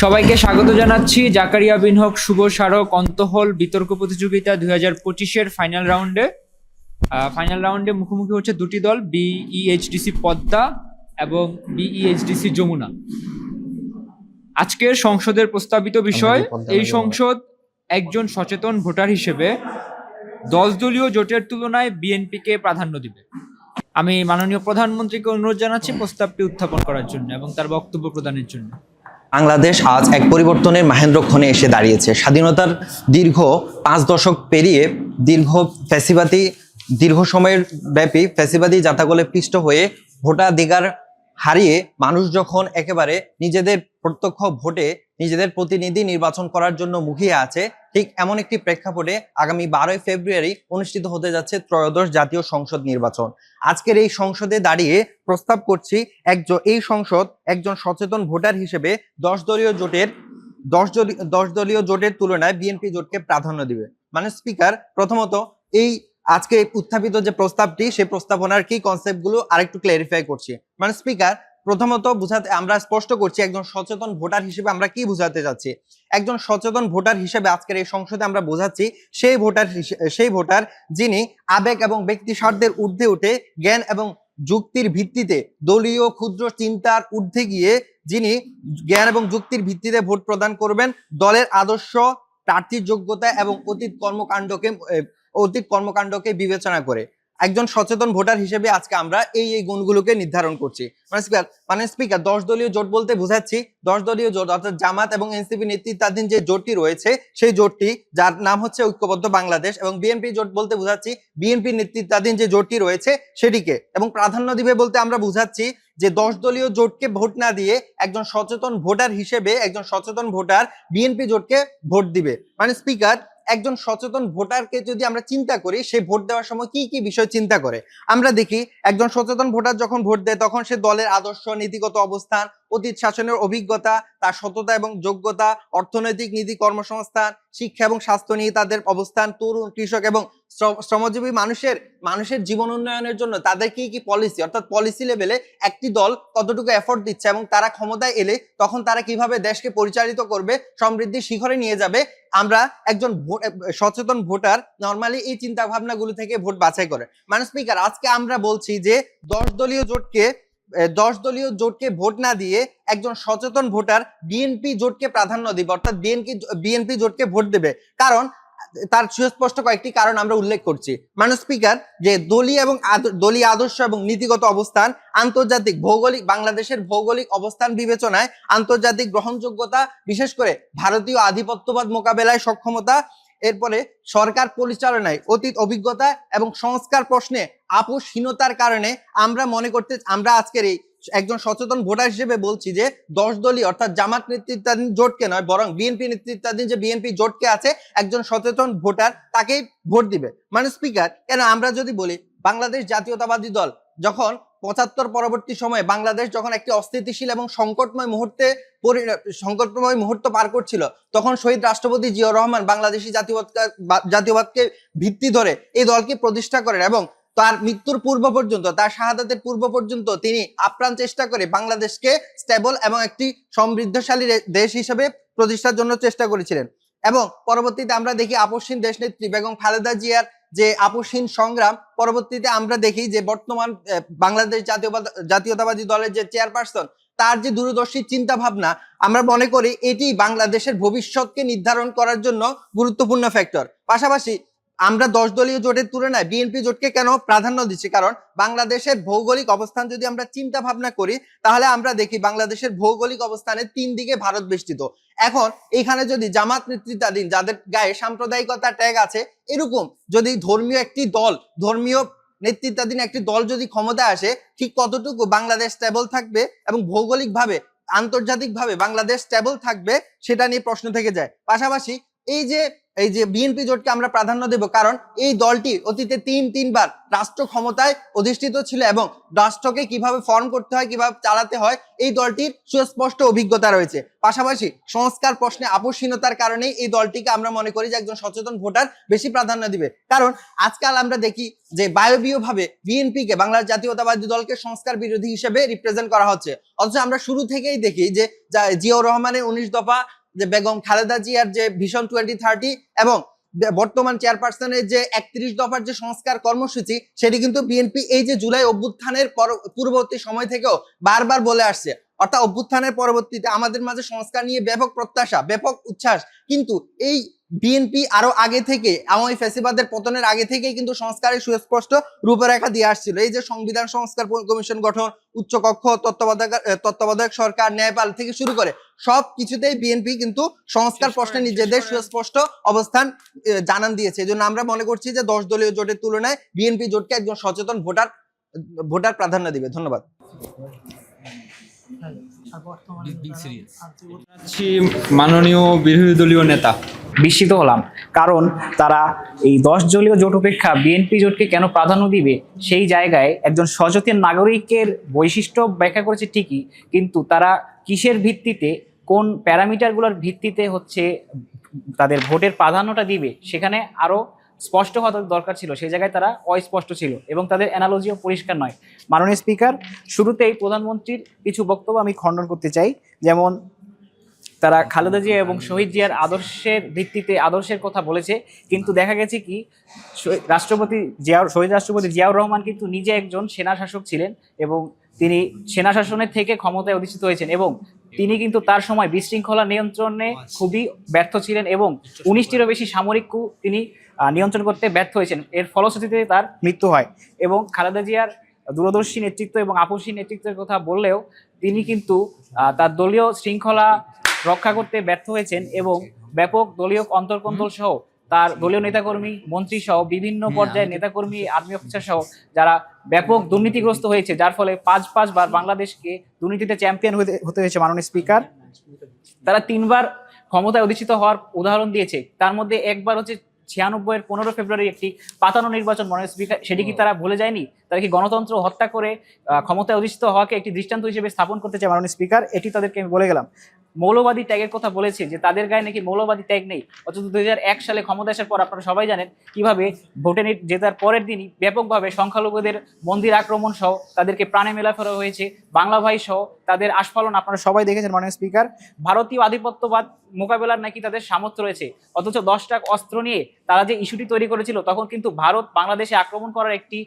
সবাইকে স্বাগত জানাচ্ছি জাকারিয়া বিন হক শুভ স্মারক অন্তহল বিতর্ক প্রতিযোগিতা 2025-এর ফাইনাল রাউন্ডে মুখোমুখি হচ্ছে দুটি দল, বিইএইচডিসি পদ্মা এবং বিইএইচডিসি যমুনা। আজকের সংসদের প্রস্তাবিত বিষয়, এই সংসদ একজন সচেতন ভোটার হিসেবে 10 দলীয় জোটের তুলনায় বিএনপিকে প্রাধান্য দিবে। আমি মাননীয় প্রধানমন্ত্রীকে অনুরোধ জানাচ্ছি প্রস্তাবটি উত্থাপন করার জন্য এবং তার বক্তব্য প্রদানের জন্য। বাংলাদেশ আজ এক পরিবর্তনের মাহেন্দ্রক্ষণে এসে দাঁড়িয়েছে। স্বাধীনতার দীর্ঘ 5 দশক পেরিয়ে দীর্ঘ সময়ের ব্যাপী ফ্যাসিবাদী জাতাকলে পিষ্ট হয়ে ভোটাধিকার হারিয়ে মানুষ যখন একেবারে নিজেদের প্রত্যক্ষ ভোটে নিজেদের প্রতিনিধি নির্বাচন করার জন্য মুখিয়ে আছে, ঠিক এমন একটি প্রেক্ষাপটে আগামী 12 ফেব্রুয়ারি অনুষ্ঠিত হতে যাচ্ছে ত্রয়োদশ জাতীয় সংসদ নির্বাচন। আজকের এই সংসদে দাঁড়িয়ে প্রস্তাব করছি এই সংসদ একজন সচেতন ভোটার হিসেবে 10 দলীয় জোটের তুলনায় বিএনপি জোটকে প্রাধান্য দিবে। মানে স্পিকার, প্রথমত এই আজকে উত্থাপিত যে প্রস্তাবটি, সেই প্রস্তাবনার কি কনসেপ্টগুলো আরেকটু ক্লারিফাই করছি। মানে স্পিকার, প্রথমত আমরা স্পষ্ট করছি একজন সচেতন ভোটার হিসেবে আমরা কি বোঝাতে যাচ্ছি। একজন সচেতন ভোটার হিসেবে আজকের এই সংসদে আমরা বোঝাচ্ছি সেই ভোটার যিনি আবেগ এবং ব্যক্তি স্বার্থের ঊর্ধ্বে উঠে জ্ঞান এবং যুক্তির ভিত্তিতে দলীয় ক্ষুদ্র চিন্তার ঊর্ধ্বে গিয়ে যিনি জ্ঞান এবং যুক্তির ভিত্তিতে ভোট প্রদান করবেন, দলের আদর্শ, প্রার্থীর যোগ্যতা এবং অতীত কর্মকাণ্ডকে বিবেচনা করে একজন সচেতন ভোটার হিসেবে আজকে আমরা এই গুণগুলোকে নির্ধারণ করছি। মানে স্পিকার 10 দলীয় জোট বলতে বোঝাচ্ছি 10 দলীয় জোট অর্থাৎ জামাত এবং এনসিপি নেতৃত্বাধীন যে জোটটি রয়েছে সেই জোটটি, যার নাম হচ্ছে ঐক্যবদ্ধ বাংলাদেশ, এবং বিএনপি জোট বলতে বোঝাচ্ছি বিএনপি নেতৃত্বাধীন যে জোটটি রয়েছে সেটিকে। এবং প্রাধান্য দিবে বলতে আমরা বোঝাচ্ছি যে 10 দলীয় জোটকে ভোট না দিয়ে একজন সচেতন ভোটার হিসেবে একজন সচেতন ভোটার বিএনপি জোটকে ভোট দিবে। মানে স্পিকার, একজন সচেতন ভোটারকে যদি আমরা চিন্তা করি, সে ভোট দেওয়ার সময় কি কি বিষয় চিন্তা করে আমরা দেখি। একজন সচেতন ভোটার যখন ভোট দেয় তখন সে দলের আদর্শ, নীতিগত অবস্থান, অতীত শাসনের অভিজ্ঞতা, তার সততা এবং যোগ্যতা, অর্থনৈতিক নীতি, কর্মসংস্থান, শিক্ষা এবং স্বাস্থ্য নিয়ে তাদের অবস্থান, তরুণ, কৃষক এবং শ্রমজীবী মানুষের জীবন উন্নয়নের জন্য তাদের কি কি পলিসি, অর্থাৎ পলিসি লেভেলে একটি দল কতটুকু এফোর্ট দিচ্ছে এবং তারা ক্ষমতায় এলে তখন তারা কিভাবে দেশকে পরিচালিত করবে, সমৃদ্ধির শিখরে নিয়ে যাবে। আমরা একজন সচেতন ভোটার নরমালি এই চিন্তা ভাবনাগুলো থেকে ভোট বাছাই করে। মানে স্পিকার, আজকে আমরা বলছি যে 10 দলীয় জোটকে ভোট না দিয়ে একজন সচেতন ভোটার বিএনপি জোটকে প্রাধান্য দিবে, অর্থাৎ বিএনপি জোটকে ভোট দেবে। কারণ তার সুস্পষ্ট কয়েকটি কারণ আমরা উল্লেখ করছি। মানে স্পিকার, যে দলীয় আদর্শ এবং নীতিগত অবস্থান, বাংলাদেশের ভৌগোলিক অবস্থান বিবেচনায় আন্তর্জাতিক গ্রহণযোগ্যতা, বিশেষ করে ভারতীয় আধিপত্যবাদ মোকাবেলায় সক্ষমতা, এরপরে সরকার পরিচালনায় অতীত অভিজ্ঞতা এবং সংস্কার প্রশ্নে আপোষহীনতার কারণে আমরা আজকের এই একজন সচেতন ভোটার হিসেবে বলছি যে 10 দলীয় অর্থাৎ জামাত নেতৃত্বাধীন জোটকে নয়, বরং বিএনপি নেতৃত্বাধীন যে বিএনপি জোটকে আছে একজন সচেতন ভোটার তাকেই ভোট দিবে। মানে স্পিকার, কেন আমরা যদি বলি বাংলাদেশ জাতীয়তাবাদী দল যখন 75 পরবর্তী সময়ে বাংলাদেশ যখন একটি অস্থিতিশীল এবং সংকটময় মুহূর্ত পার করছিল, তখন শহীদ রাষ্ট্রপতি জিয়াউর রহমান বাংলাদেশি জাতীয়বাদকে ভিত্তি ধরে এই দলকে প্রতিষ্ঠা করেন এবং তার মৃত্যুর পূর্ব পর্যন্ত, তার শাহাদাতের পূর্ব পর্যন্ত তিনি আপ্রাণ চেষ্টা করে বাংলাদেশকে স্টেবল এবং একটি সমৃদ্ধশালী দেশ হিসেবে প্রতিষ্ঠার জন্য চেষ্টা করেছিলেন। এবং পরবর্তীতে আমরা দেখি আপসহীন দেশনেত্রী বেগম খালেদা জিয়ার যে আপসহীন সংগ্রাম, পরবর্তীতে আমরা দেখি যে বর্তমান বাংলাদেশ জাতীয়তাবাদী দলের যে চেয়ারপারসন, তার যে দূরদর্শী চিন্তা ভাবনা, আমরা মনে করি এটি বাংলাদেশের ভবিষ্যৎকে নির্ধারণ করার জন্য গুরুত্বপূর্ণ ফ্যাক্টর। পাশাপাশি আমরা 10 দলীয় জোটের তুলনায় বিএনপি জোটকে কেন প্রাধান্য দিচ্ছি, কারণ বাংলাদেশের ভৌগোলিক অবস্থান যদি আমরা চিন্তা ভাবনা করি তাহলে আমরা দেখি বাংলাদেশের ভৌগোলিক অবস্থানে 3 দিকে ভারত বেষ্টিত। এখন এখানে যদি জামাত নেতৃত্বাধীন, যাদের গায়ে সাম্প্রদায়িকতা ট্যাগ আছে, এরকম যদি ধর্মীয় নেতৃত্বাধীন একটি দল যদি ক্ষমতায় আসে, ঠিক কতটুকু বাংলাদেশ স্টেবল থাকবে এবং ভৌগোলিকভাবে আন্তর্জাতিকভাবে বাংলাদেশ স্টেবল থাকবে সেটা নিয়ে প্রশ্ন থেকে যায়। পাশাপাশি এই যে এই যে বিএনপি জোটকে আমরা প্রাধান্য দেব, কারণ এই দলটি অতীতে তিনবার রাষ্ট্র ক্ষমতায় অধিষ্ঠিত ছিল এবং রাষ্ট্রকে কিভাবে ফর্ম করতে হয়, কিভাবে চালাতে হয়, এই দলটির সুস্পষ্ট অভিজ্ঞতা রয়েছে। পাশাপাশি সংস্কার প্রশ্নে আপোষহীনতার কারণেই এই দলটিকে আমরা মনে করি যে একজন সচেতন ভোটার বেশি প্রাধান্য দিবে। কারণ আজকাল আমরা দেখি যে বায়বীয়ভাবে বিএনপিকে, বাংলাদেশ জাতীয়তাবাদী দলকে সংস্কার বিরোধী হিসেবে রিপ্রেজেন্ট করা হচ্ছে, অথচ আমরা শুরু থেকেই দেখি যে জিয়াউর রহমানের 19 দফা, যে বেগম খালেদা জিয়ার যে ভিশন 2030 এবং বর্তমান চেয়ারপারসনের যে 31 দফার যে সংস্কার কর্মসূচি, সেটি কিন্তু বিএনপি এই যে জুলাই অভ্যুত্থানের পূর্ববর্তী সময় থেকেও বারবার বলে আসছে। অর্থাৎ অভ্যুত্থানের পরবর্তীতে আমাদের মাঝে সংস্কার নিয়ে ব্যাপক প্রত্যাশা, ব্যাপক উচ্ছ্বাস, কিন্তু এই বিএনপি আরো আগে থেকে, আওয়ামী ফ্যাসিবাদের পতনের আগে থেকেই কিন্তু সংস্কারের সুস্পষ্ট রূপরেখা দিয়ে আসছিল। এই যে সংবিধান সংস্কার কমিশন গঠন, উচ্চকক্ষ, তত্ত্বাবধায়ক সরকার, ন্যায়পাল থেকে শুরু করে সব কিছুতেই বিএনপি কিন্তু সংস্কার প্রশ্নে নিজেদের সুস্পষ্ট অবস্থান জানান দিয়েছে। এই জন্য আমরা মনে করছি যে 10 দলীয় জোটের তুলনায় বিএনপি জোটকে একজন সচেতন ভোটার প্রাধান্য দিবে। ধন্যবাদ। মাননীয় বিরোধী দলীয় নেতা, বিস্মিত হলাম, কারণ তারা এই 10 দলীয় জোট অপেক্ষা বিএনপি জোটকে কেন প্রাধান্য দিবে সেই জায়গায় একজন সচেতন নাগরিকের বৈশিষ্ট্য ব্যাখ্যা করেছে ঠিকই, কিন্তু তারা কিসের ভিত্তিতে, কোন প্যারামিটারগুলোর ভিত্তিতে হচ্ছে তাদের ভোটের প্রাধান্যটা দিবে সেখানে আরো স্পষ্ট হওয়া দরকার ছিল। সেই জায়গায় তারা অস্পষ্ট ছিল এবং তাদের অ্যানালজিও পরিষ্কার নয়। মাননীয় স্পিকার, শুরুতেই প্রধানমন্ত্রীর কিছু বক্তব্য আমি খণ্ডন করতে চাই। যেমন তারা খালেদা জিয়া এবং শহীদ জিয়ার আদর্শের ভিত্তিতে আদর্শের কথা বলেছে, কিন্তু দেখা গেছে কি শহীদ রাষ্ট্রপতি জিয়াউর রহমান কিন্তু নিজে একজন সেনা শাসক ছিলেন এবং তিনি সেনা শাসনের থেকে ক্ষমতায় অধিষ্ঠিত হয়েছেন এবং তিনি কিন্তু তার সময় বিশৃঙ্খলা নিয়ন্ত্রণে খুবই ব্যর্থ ছিলেন এবং 19টিরও বেশি সামরিক কূপ তিনি নিয়ন্ত্রণ করতে ব্যর্থ হয়েছেন। এর ফলশ্রুতিতে তার মৃত্যু হয় এবং খালেদা জিয়ার দূরদর্শী নেতৃত্ব এবং আপসী নেতৃত্বের কথা বললেও তিনি কিন্তু তার দলীয় শৃঙ্খলা রক্ষা করতে ব্যর্থ হয়েছেন এবং ব্যাপক দলীয় অন্তর্কন্দল সহ তার দলীয় নেতাকর্মী, মন্ত্রী সহ বিভিন্ন পর্যায়ের নেতাকর্মী, আর্মি অফিসার সহ যারা ব্যাপক দুর্নীতিগ্রস্ত হয়েছে, যার ফলে পাঁচবার বাংলাদেশকে দুর্নীতিতে চ্যাম্পিয়ন হতে হয়েছে। মাননীয় স্পিকার, তারা 3বার ক্ষমতায় অধিষ্ঠিত হওয়ার উদাহরণ দিয়েছে, তার মধ্যে একবার হচ্ছে 96-এর 15 ফেব্রুয়ারি একটি পাতানো নির্বাচন। মাননীয় স্পিকার, সেটি কি তারা ভুলে যায়নি? তারা কি গণতন্ত্র হত্যা করে ক্ষমতায় অধিষ্ঠিত হওয়াকে একটি দৃষ্টান্ত হিসেবে স্থাপন করতে চায়? মাননীয় স্পিকার, এটি তাদেরকে আমি বলে গেলাম। মৌলবাদী ট্যাগের কথা বলেছে যে তাদের গায়ে নাকি মৌলবাদী ট্যাগ নেই, অথচ 2001 সালে ক্ষমতা আসার পর আপনারা সবাই জানেন কিভাবে ভোটে জেতার পরের দিনই ব্যাপকভাবে সংখ্যালঘুদের মন্দির আক্রমণ সহ তাদেরকে প্রাণে মেলা ফেলা হয়েছে, বাংলা ভাই সহ তাদের আস্ফালন আপনারা সবাই দেখেছেন। মাননীয় স্পিকার, ভারতীয় আধিপত্যবাদ মোকাবেলার নাকি তাদের সামর্থ্য রয়েছে, অথচ 10টা অস্ত্র নিয়ে তারা যে ইস্যুটি তৈরি করেছিল তখন কিন্তু ভারত বাংলাদেশে আক্রমণ করার একটি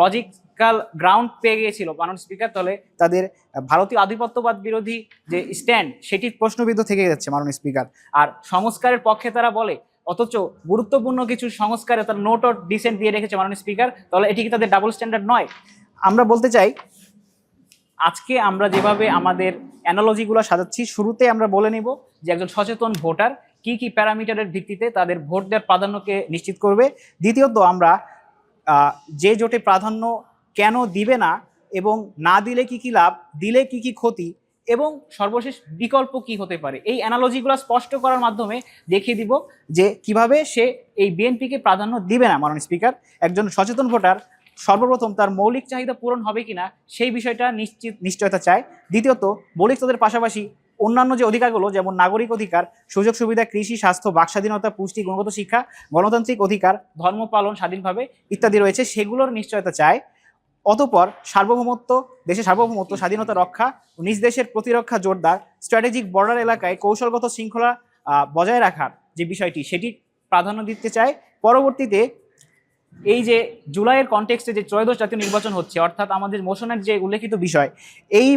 লজিক্যাল গ্রাউন্ড পেয়ে গিয়েছিল। মাননীয় স্পিকার, তাহলে তাদের ভারতীয় আধিপত্যবাদ বিরোধী যে স্ট্যান্ড সেটি প্রশ্নবিদ্ধ থেকে যাচ্ছে। মাননীয় স্পিকার, আর সংস্কারের পক্ষে তারা বলে, অথচ গুরুত্বপূর্ণ কিছু সংস্কারে তারা নোট অফ ডিসেন্ট দিয়ে রেখেছে। মাননীয় স্পিকার, তাহলে এটি কি তাদের ডাবল স্ট্যান্ডার্ড নয়? আমরা বলতে চাই, আজকে আমরা যেভাবে আমাদের অ্যানালজিগুলো সাজাচ্ছি, শুরুতে আমরা বলে নেব যে একজন সচেতন ভোটার কি কি প্যারামিটারের ভিত্তিতে তাদের ভোট দেওয়ার প্রাধান্যকে নিশ্চিত করবে। দ্বিতীয়ত, আমরা যে জোটে প্রাধান্য কেন দিবে না এবং না দিলে কি কি লাভ, দিলে কি কি ক্ষতি এবং সর্বশেষ বিকল্প কি হতে পারে, এই অ্যানালজিগুলো স্পষ্ট করার মাধ্যমে দেখিয়ে দিব যে কিভাবে সে এই বিএনপিকে প্রাধান্য দিবে না। মাননীয় স্পিকার, একজন সচেতন ভোটার সর্বপ্রথম তার মৌলিক চাহিদা পূরণ হবে কিনা সেই বিষয়টা নিশ্চয়তা চায়। দ্বিতীয়ত, মৌলিক চাহিদার পাশাপাশি অন্যান্য যে অধিকারগুলো, যেমন নাগরিক অধিকার, সুযোগ সুবিধা, কৃষি, স্বাস্থ্য, বাকস্বাধীনতা, পুষ্টি, গুণগত শিক্ষা, গণতান্ত্রিক অধিকার, ধর্ম পালন স্বাধীনভাবে ইত্যাদি রয়েছে, সেগুলোর নিশ্চয়তা চায়। অতঃপর সার্বভৌমত্ব, দেশের সার্বভৌমত্ব, স্বাধীনতা রক্ষা, নিজ দেশের প্রতিরক্ষা জোরদার, স্ট্র্যাটেজিক বর্ডার এলাকায় কৌশলগত শৃঙ্খলা বজায় রাখার যে বিষয়টি, সেটি প্রাধান্য দিতে চায়। পরবর্তীতে এই যে জুলাইয়ের কনটেক্সটে যে ত্রয়োদশ জাতীয় নির্বাচন হচ্ছে, অর্থাৎ আমাদের মোশনের যে উল্লেখিত বিষয়, এই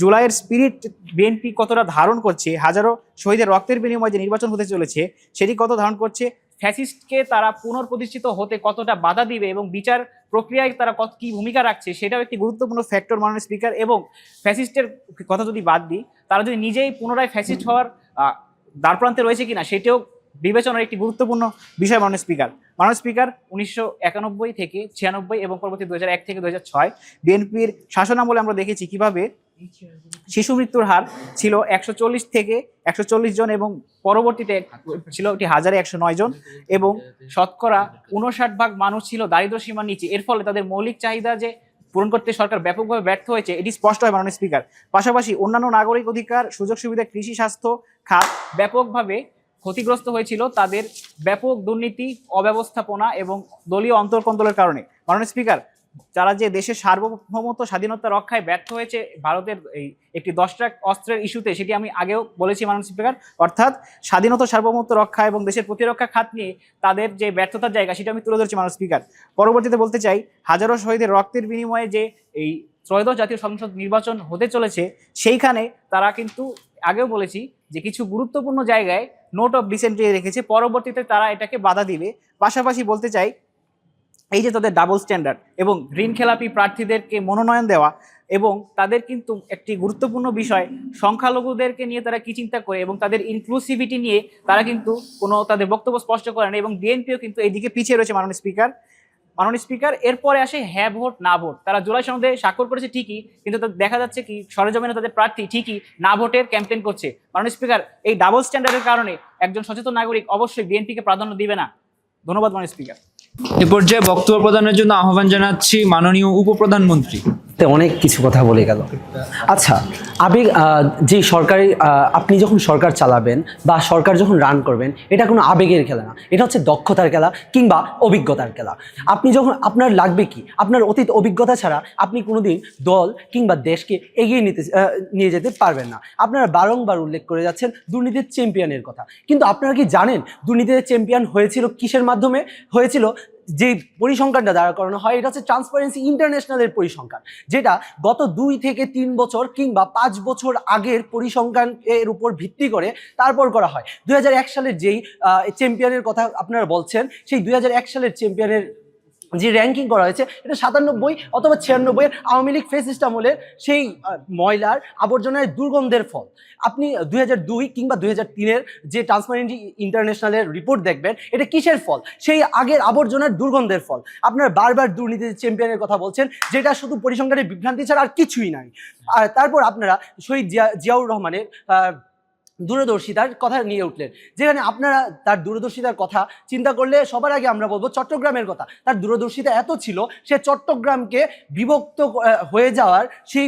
জুলাইয়ের স্পিরিট বিএনপি কতটা ধারণ করছে, হাজারো শহীদের রক্তের বিনিময়ে যে নির্বাচন হতে চলেছে সেটি কত ধারণ করছে, ফ্যাসিস্টকে তারা পুনঃপ্রতিষ্ঠিত হতে কতটা বাধা দিবে এবং বিচার প্রক্রিয়ায় তারা কি ভূমিকা রাখছে, সেটাও একটি গুরুত্বপূর্ণ ফ্যাক্টর। মাননীয় স্পিকার, এবং ফ্যাসিস্টের কথা যদি বাদ দিই, তারা যদি নিজেই পুনরায় ফ্যাসিস্ট হওয়ার দ্বারপ্রান্তে রয়েছে কিনা সেটাও বিবেচনার একটি গুরুত্বপূর্ণ বিষয়। মাননীয় স্পিকার, 1991 থেকে 96 এবং পরবর্তী 2001 থেকে 2006 বিএনপির শাসনামলে আমরা দেখেছি কিভাবে শিশু মৃত্যুর হার ছিল 140 থেকে 140 জন এবং পরবর্তীতে ছিল 1109 জন এবং শতকরা 59% মানুষ ছিল দারিদ্র সীমার নিচে। এর ফলে তাদের মৌলিক চাহিদা যে পূরণ করতে সরকার ব্যাপকভাবে ব্যর্থ হয়েছে এটি স্পষ্ট হয় মাননীয় স্পিকার। পাশাপাশি অন্যান্য নাগরিক অধিকার, সুযোগ সুবিধা, কৃষি, স্বাস্থ্য খাত ব্যাপকভাবে ক্ষতিগ্রস্ত হয়েছিল তাদের ব্যাপক দুর্নীতি, অব্যবস্থাপনা এবং দলীয় অন্তর্কন্দলের কারণে। মাননীয় স্পিকার, যারা যে দেশের সার্বভৌমত্ব স্বাধীনতা রক্ষায় ব্যর্থ হয়েছে ভারতের এই একটি 10টা অস্ত্রের ইস্যুতে, সেটি আমি আগেও বলেছি মাননীয় স্পিকার, অর্থাৎ স্বাধীনতা সার্বভৌমত্ব রক্ষা এবং দেশের প্রতিরক্ষা খাত নিয়ে তাদের যে ব্যর্থতার জায়গা সেটা আমি তুলে ধরছি মাননীয় স্পিকার। পরবর্তীতে বলতে চাই, হাজারো শহীদের রক্তের বিনিময়ে যে এই ত্রয়োদশ জাতীয় সংসদ নির্বাচন হতে চলেছে সেইখানে তারা কিন্তু আগেও বলেছি যে কিছু গুরুত্বপূর্ণ জায়গায় নোট অফ ডিসেন্ট্রি রেখেছে, পরবর্তীতে তারা এটাকে বাধা দিবে। পাশাপাশি বলতে চাই, এই যে তাদের ডাবল স্ট্যান্ডার্ড এবং ঋণ খেলাপি প্রার্থীদেরকে মনোনয়ন দেওয়া এবং তাদের কিন্তু একটি গুরুত্বপূর্ণ বিষয় সংখ্যালঘুদেরকে নিয়ে তারা কি চিন্তা করে এবং তাদের ইনক্লুসিভিটি নিয়ে তারা কিন্তু কোনো তাদের বক্তব্য স্পষ্ট করে না এবং বিএনপিও কিন্তু এইদিকে পিছিয়ে রয়েছে মাননীয় স্পিকার। মাননীয় স্পিকার, এরপরে আসে হ্যাঁ ভোট না ভোট। তারা জুলাই সনদে স্বাক্ষর করেছে ঠিকই, কিন্তু দেখা যাচ্ছে কি সরেজমিনে তাদের প্রার্থী ঠিকই না ভোটের ক্যাম্পেইন করছে। মাননীয় স্পিকার, এই ডাবল স্ট্যান্ডার্ডের কারণে একজন সচেতন নাগরিক অবশ্যই বিএনপিকে প্রাধান্য দিবে না। ধন্যবাদ মাননীয় স্পিকার। এ পর্যায়ে বক্তব্য প্রদানের জন্য আহ্বান জানাচ্ছি মাননীয় উপপ্রধানমন্ত্রী। অনেক কিছু কথা বলে গেল। আচ্ছা, আবেগ, যে সরকারি আপনি যখন সরকার চালাবেন বা সরকার যখন রান করবেন, এটা কোনো আবেগের খেলা না, এটা হচ্ছে দক্ষতার খেলা কিংবা অভিজ্ঞতার খেলা। আপনি যখন আপনার লাগবে কি, আপনার অতীত অভিজ্ঞতা ছাড়া আপনি কোনোদিন দল কিংবা দেশকে এগিয়ে নিয়ে যেতে পারবেন না। আপনারা বারংবার উল্লেখ করে যাচ্ছেন দুর্নীতির চ্যাম্পিয়নের কথা, কিন্তু আপনারা কি জানেন দুর্নীতির চ্যাম্পিয়ন হয়েছিল কিসের মাধ্যমে হয়েছিল? যে পরিসংখ্যানটা দাঁড়া করানো হয় এটা হচ্ছে ট্রান্সপারেন্সি ইন্টারন্যাশনালের পরিসংখ্যান, যেটা গত 2 থেকে 3 বছর কিংবা 5 বছর আগের পরিসংখ্যানের উপর ভিত্তি করে তারপর করা হয়। 2001 সালের যেই চ্যাম্পিয়নের কথা আপনারা বলছেন, সেই 2001 সালের চ্যাম্পিয়নের যে র্যাঙ্কিং করা হয়েছে এটা 97 অথবা 96 এর আওয়ামী লীগ ফেসিস্ট আমলের সেই ময়লার আবর্জনার দুর্গন্ধের ফল। আপনি 2002 কিংবা 2003-এর যে ট্রান্সপারেন্সি ইন্টারন্যাশনালের রিপোর্ট দেখবেন, এটা কিসের ফল? সেই আগের আবর্জনার দুর্গন্ধের ফল। আপনারা বারবার দুর্নীতির চ্যাম্পিয়নের কথা বলছেন, যেটা শুধু পরিসংখ্যানের বিভ্রান্তি ছাড়া আর কিছুই নাই। আর তারপর আপনারা শহীদ জিয়াউর রহমানের দূরদর্শিতার কথা নিয়ে উঠলেন, যেখানে আপনারা তার দূরদর্শিতার কথা চিন্তা করলে সবার আগে আমরা বলবো চট্টগ্রামের কথা। তার দূরদর্শিতা এত ছিল, সে চট্টগ্রামকে বিভক্ত হয়ে যাওয়ার সেই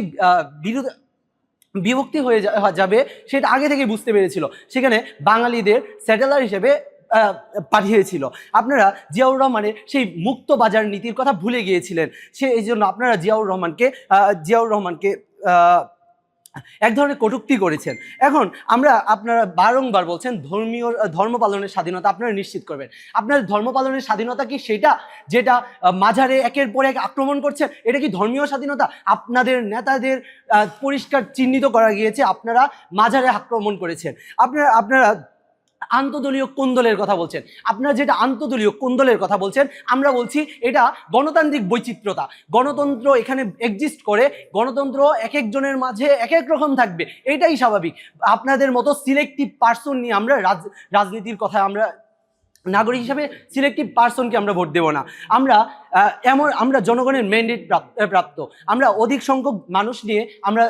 বিভক্তি হয়ে যাবে সেটা আগে থেকে বুঝতে পেরেছিল, সেখানে বাঙালিদের সেটেলার হিসেবে পাঠিয়েছিল। আপনারা জিয়াউর রহমানের সেই মুক্ত বাজার নীতির কথা ভুলে গিয়েছিলেন, এই জন্য আপনারা জিয়াউর রহমানকে এক ধরনের কটূক্তি করেছেন। এখন আপনারা বারংবার বলছেন ধর্ম পালনের স্বাধীনতা আপনারা নিশ্চিত করবেন। আপনাদের ধর্ম পালনের স্বাধীনতা কি সেটা যেটা মাঝারে একের পর এক আক্রমণ করছেন? এটা কি ধর্মীয় স্বাধীনতা? আপনাদের নেতাদের পরিষ্কার চিহ্নিত করা গিয়েছে আপনারা মাঝারে আক্রমণ করেছেন। আপনারা আন্তদলীয় কোন্দলের কথা বলছেন। আপনারা যেটা আন্তদলীয় কোন্দলের কথা বলছেন, আমরা বলছি এটা গণতান্ত্রিক বৈচিত্র্যতা। গণতন্ত্র এখানে এক্সিস্ট করে, গণতন্ত্র এক একজনের মাঝে এক এক রকম থাকবে, এটাই স্বাভাবিক। আপনাদের মতো সিলেক্টিভ পার্সন নিয়ে আমরা রাজনীতির কথা, আমরা নাগরিক হিসাবে সিলেক্টিভ পার্সনকে আমরা ভোট দেব না। আমরা জনগণের ম্যান্ডেট প্রাপ্ত, আমরা অধিক সংখ্যক মানুষ নিয়ে আমরা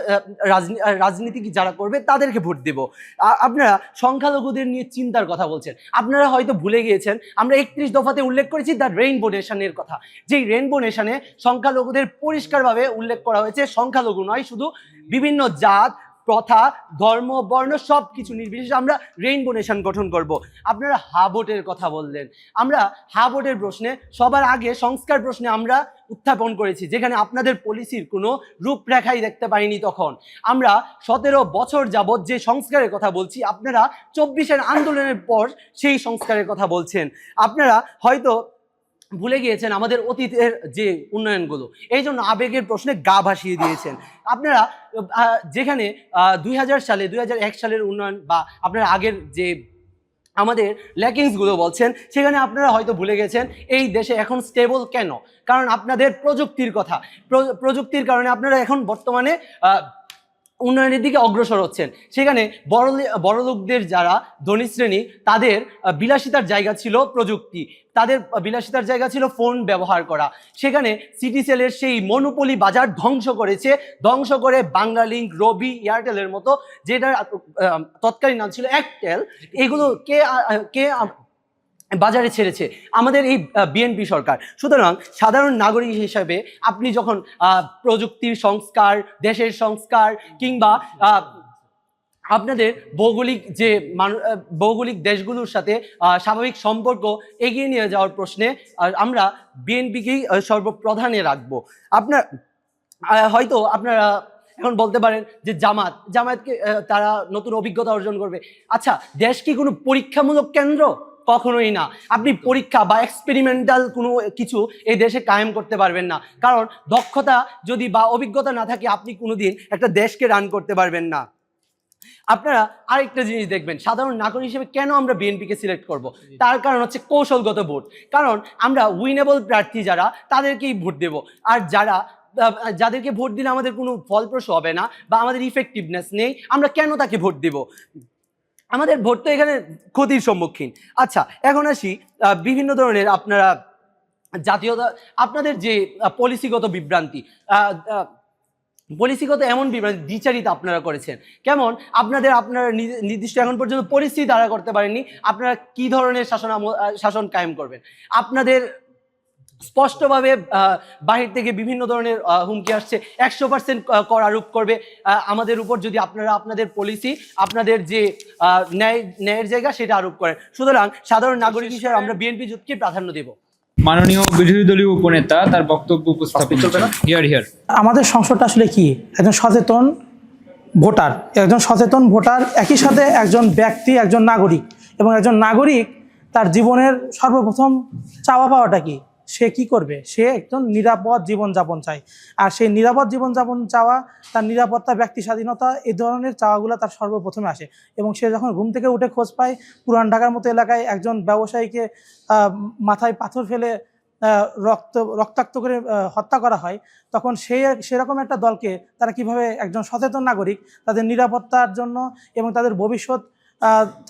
রাজনীতি যারা করবে তাদেরকে ভোট দেব। আপনারা সংখ্যালঘুদের নিয়ে চিন্তার কথা বলছেন। আপনারা হয়তো ভুলে গিয়েছেন আমরা 31 দফাতে উল্লেখ করেছি দ্য রেইনবো নেশনের কথা। যেই রেইনবো নেশনে সংখ্যালঘুদের পরিষ্কারভাবে উল্লেখ করা হয়েছে, সংখ্যালঘু নয়, শুধু বিভিন্ন জাত, প্রথা, ধর্ম, বর্ণ সব কিছু নির্বিশেষে আমরা রেইনবো নেশন গঠন করব। আপনারা হাবোটের কথা বললেন। আমরা হাবোটের প্রশ্নে সবার আগে সংস্কার প্রশ্নে আমরা উত্থাপন করেছি, যেখানে আপনাদের পলিসির কোনো রূপরেখাই দেখতে পাইনি। তখন আমরা 17 বছর যাবৎ যে সংস্কারের কথা বলছি, আপনারা 24-এর আন্দোলনের পর সেই সংস্কারের কথা বলছেন। আপনারা হয়তো ভুলে গিয়েছেন আমাদের অতীতের যে উন্নয়নগুলো, এই জন্য আবেগের প্রশ্নে গা ভাসিয়ে দিয়েছেন। আপনারা যেখানে 2001 সালের উন্নয়ন বা আপনারা আগের যে আমাদের ল্যাকিংসগুলো বলছেন, সেখানে আপনারা হয়তো ভুলে গেছেন এই দেশে এখন স্টেবল কেন। কারণ আপনাদের প্রযুক্তির কথা, প্রযুক্তির কারণে আপনারা এখন বর্তমানে উন্নয়নের দিকে অগ্রসর হচ্ছেন। সেখানে বড়লোকদের যারা ধনী শ্রেণী, তাদের বিলাসিতার জায়গা ছিল প্রযুক্তি, তাদের বিলাসিতার জায়গা ছিল ফোন ব্যবহার করা। সেখানে সিটিসেলের সেই মনোপলি বাজার ধ্বংস করে বাংলালিংক, রবি, এয়ারটেলের মতো, যেটা তৎকালীন নাম ছিল একটেল, এগুলো কে বাজারে ছেড়েছে? আমাদের এই বিএনপি সরকার। সুতরাং সাধারণ নাগরিক হিসেবে আপনি যখন প্রযুক্তির সংস্কার, দেশের সংস্কার কিংবা আপনাদের ভৌগোলিক দেশগুলোর সাথে স্বাভাবিক সম্পর্ক এগিয়ে নিয়ে যাওয়ার প্রশ্নে আমরা বিএনপিকেই সর্বপ্রধানে রাখবো। হয়তো আপনারা এখন বলতে পারেন যে জামায়াতকে তারা নতুন অভিজ্ঞতা অর্জন করবে। আচ্ছা, দেশ কি কোনো পরীক্ষামূলক কেন্দ্র? কখনোই না। আপনি পরীক্ষা বা এক্সপেরিমেন্টাল কোনো কিছু এই দেশে কায়েম করতে পারবেন না, কারণ দক্ষতা যদি বা অভিজ্ঞতা না থাকে আপনি কোনোদিন একটা দেশকে রান করতে পারবেন না। আপনারা আরেকটা জিনিস দেখবেন, সাধারণ নাগরিক হিসেবে কেন আমরা বিএনপিকে সিলেক্ট করব? তার কারণ হচ্ছে কৌশলগত ভোট। কারণ আমরা উইনেবল প্রার্থী যারা, তাদেরকেই ভোট দেব। আর যাদেরকে ভোট দিলে আমাদের কোনো ফলপ্রসূ হবে না বা আমাদের ইফেক্টিভনেস নেই, আমরা কেন তাকে ভোট দেব? আমাদের ভোট তো এখানে ক্ষতির সম্মুখীন। আচ্ছা, এখন আসি বিভিন্ন ধরনের আপনারা জাতীয়তা, আপনাদের যে পলিসিগত বিভ্রান্তি, পলিসিগত এমন বিভ্রান্তি, দ্বিচারিতা আপনারা করেছেন। কেমন আপনারা নির্দিষ্ট এখন পর্যন্ত পরিস্থিতি দ্বারা করতে পারেননি, আপনারা কি ধরনের শাসন কায়েম করবেন? আপনাদের স্পষ্টভাবে বাহির থেকে বিভিন্ন ধরনের হুমকি আসছে, 100% কর আরোপ করবে আমাদের উপর যদি আপনারা আপনাদের পলিসি, আপনাদের যে ন্যায়ের জায়গা সেটা আরোপ করেন। সুতরাং সাধারণ নাগরিক হিসেবে আমরা বিএনপি জোটকে প্রাধান্য দেব। মাননীয় বিরোধী দলীয় উপনেতা তার বক্তব্য উপস্থাপন করবেন। আমাদের সংসদটা আসলে কি? একজন সচেতন ভোটার, একই সাথে একজন ব্যক্তি, একজন নাগরিক, এবং একজন নাগরিক তার জীবনের সর্বপ্রথম চাওয়া পাওয়াটা কি? সে কি করবে? সে একজন নিরাপদ জীবনযাপন চায়। আর সেই নিরাপদ জীবনযাপন চাওয়া, তার নিরাপত্তা, ব্যক্তি স্বাধীনতা, এই ধরনের চাওয়াগুলো তার সর্বপ্রথমে আসে। এবং সে যখন ঘুম থেকে উঠে খোঁজ পায় পুরান ঢাকার মতো এলাকায় একজন ব্যবসায়ীকে মাথায় পাথর ফেলে রক্তাক্ত করে হত্যা করা হয়, তখন সেরকম একটা দলকে তারা কিভাবে, একজন সচেতন নাগরিক, তাদের নিরাপত্তার জন্য এবং তাদের ভবিষ্যৎ,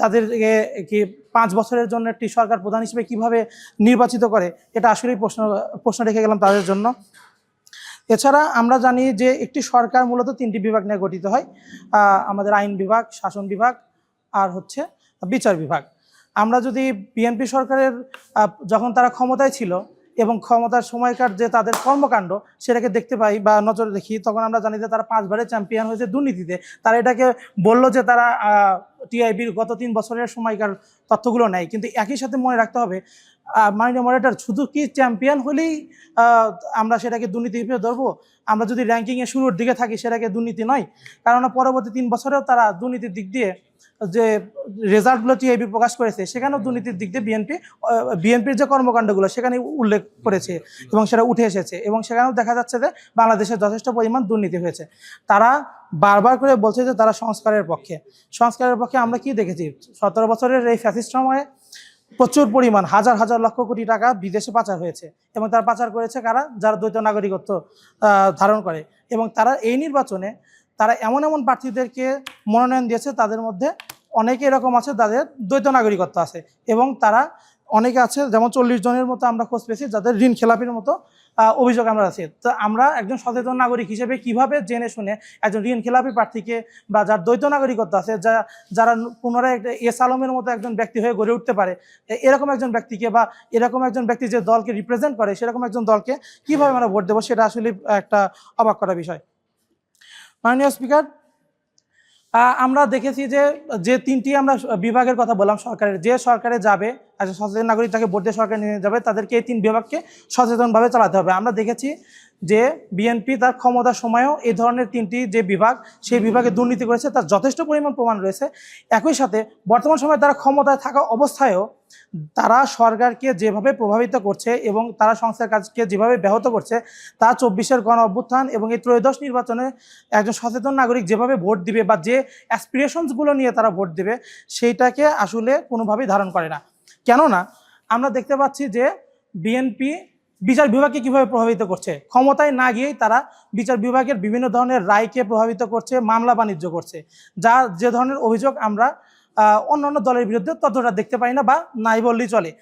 তাদেরকে কি 5 বছরের জন্য একটি সরকার প্রধান হিসেবে কিভাবে নির্বাচিত করে, এটা আসলেই প্রশ্ন রেখে গেলাম তাদের জন্য। এছাড়া আমরা জানি যে একটি সরকার মূলত 3টি বিভাগ নিয়ে গঠিত হয়, আমাদের আইন বিভাগ, শাসন বিভাগ আর হচ্ছে বিচার বিভাগ। আমরা যদি বিএনপি সরকারের যখন তারা ক্ষমতায় ছিল এবং ক্ষমতার সময়কার যে তাদের কর্মকাণ্ড সেটাকে দেখতে পাই বা নজরে দেখি, তখন আমরা জানি যে তারা 5 বারের চ্যাম্পিয়ন হয়েছে দুর্নীতিতে। তারা এটাকে বললো যে তারা টিআইবির গত 3 বছরের সময়কার তথ্যগুলো নেয়, কিন্তু একই সাথে মনে রাখতে হবে মাননীয় মডারেটর, শুধু কি চ্যাম্পিয়ন হলেই আমরা সেটাকে দুর্নীতি হিসেবে ধরবো? আমরা যদি র্যাঙ্কিংয়ে শুরুর দিকে থাকি সেটাকে দুর্নীতি নয়, কারণ পরবর্তী 3 বছরেও তারা দুর্নীতির দিক দিয়ে যে রেজাল্টগুলো টিআইবি প্রকাশ করেছে সেখানেও দুর্নীতির দিক দিয়ে বিএনপির যে কর্মকাণ্ডগুলো সেখানে উল্লেখ করেছে এবং সেটা উঠে এসেছে, এবং সেখানেও দেখা যাচ্ছে যে বাংলাদেশে যথেষ্ট পরিমাণ দুর্নীতি হয়েছে। তারা বারবার করে বলছে যে তারা সংস্কারের পক্ষে। আমরা কি দেখেছি? 17 বছরের এই ফ্যাসিস্ট সময়ে প্রচুর পরিমাণ, হাজার হাজার লক্ষ কোটি টাকা বিদেশে পাচার হয়েছে, এবং তারা পাচার করেছে কারা? যারা দ্বৈত নাগরিকত্ব ধারণ করে। এবং তারা এই নির্বাচনে তারা এমন প্রার্থীদেরকে মনোনয়ন দিয়েছে, তাদের মধ্যে অনেকে এরকম আছে যাদের দ্বৈত নাগরিকত্ব আছে, এবং তারা অনেকে আছে, যেমন 40 জনের মতো আমরা খোঁজ পেয়েছি যাদের ঋণ খেলাপির মতো অভিযোগ আমরা আছে। তো আমরা একজন সচেতন নাগরিক হিসেবে কিভাবে জেনে শুনে একজন ঋণ খেলাপি প্রার্থীকে বা যার দ্বৈত নাগরিকত্ব আছে, যারা পুনরায় একটা এস আলমের মতো একজন ব্যক্তি হয়ে গড়ে উঠতে পারে, এরকম একজন ব্যক্তিকে বা এরকম একজন ব্যক্তি যে দলকে রিপ্রেজেন্ট করে সেরকম একজন দলকে কিভাবে আমরা ভোট দেবো, সেটা আসলে একটা অবাক করা বিষয়। মাননীয় স্পিকার, আমরা দেখেছি যে 3টি আমরা বিভাগের কথা বললাম, যে সরকারে যাবে একজন সচেতন নাগরিক তাকে ভোট দিয়ে সরকারে নিয়ে যাবে, তাদেরকে এই 3 বিভাগকে সচেতনভাবে চালাতে হবে। আমরা দেখেছি যে বিএনপি তার ক্ষমতার সময়ও এই ধরনের 3টি যে বিভাগ, সেই বিভাগে দুর্নীতি করেছে, তার যথেষ্ট পরিমাণ প্রমাণ রয়েছে। একই সাথে বর্তমান সময়ে তারা ক্ষমতায় থাকা অবস্থায়ও তারা সরকারকে যেভাবে প্রভাবিত করছে এবং তারা সংস্কার কাজকে যেভাবে ব্যাহত করছে, তা 24-এর গণ অভ্যুত্থান এবং এই ত্রয়োদশ নির্বাচনে একজন সচেতন নাগরিক যেভাবে ভোট দিবে বা যে অ্যাসপিরেশনসগুলো নিয়ে তারা ভোট দেবে সেইটাকে আসলে কোনোভাবেই ধারণ করে না। কেননা আমরা দেখতে পাচ্ছি যে বিএনপি বিচার বিভাগকে কিভাবে প্রভাবিত করছে, ক্ষমতায় না গিয়েই তারা বিচার বিভাগের বিভিন্ন ধরনের রায়কে প্রভাবিত করছে, মামলা বাণিজ্য করছে, যে ধরনের অভিযোগ আমরা অন্যান্য দলের বিরুদ্ধে ততটা দেখতে পাই না বা নাই বললেই চলে।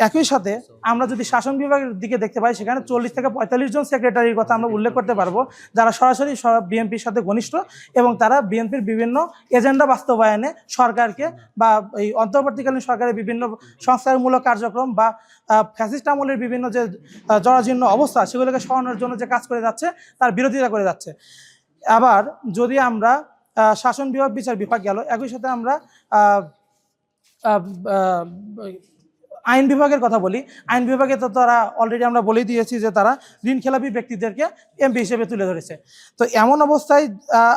একই সাথে আমরা যদি শাসন বিভাগের দিকে দেখতে পাই, সেখানে 40 থেকে 45 জন সেক্রেটারির কথা আমরা উল্লেখ করতে পারবো, যারা সরাসরি বিএনপির সাথে ঘনিষ্ঠ এবং তারা বিএনপির বিভিন্ন এজেন্ডা বাস্তবায়নে সরকারকে বা এই অন্তর্বর্তীকালীন সরকারের বিভিন্ন সংস্কারমূলক কার্যক্রম বা ফ্যাসিস্ট আমলের বিভিন্ন যে জরাজীর্ণ অবস্থা সেগুলোকে সরানোর জন্য যে কাজ করে যাচ্ছে তার বিরোধিতা করে যাচ্ছে। আবার যদি আমরা শাসন বিভাগ বিচার বিভাগ গেল, একই সাথে আমরা আইন বিভাগের কথা বলি। আইন বিভাগে তো তারা অলরেডি আমরা বলেই দিয়েছি যে তারা ঋণখেলাপি ব্যক্তিদেরকে এমপি হিসেবে তুলে ধরেছে। তো এমন অবস্থায়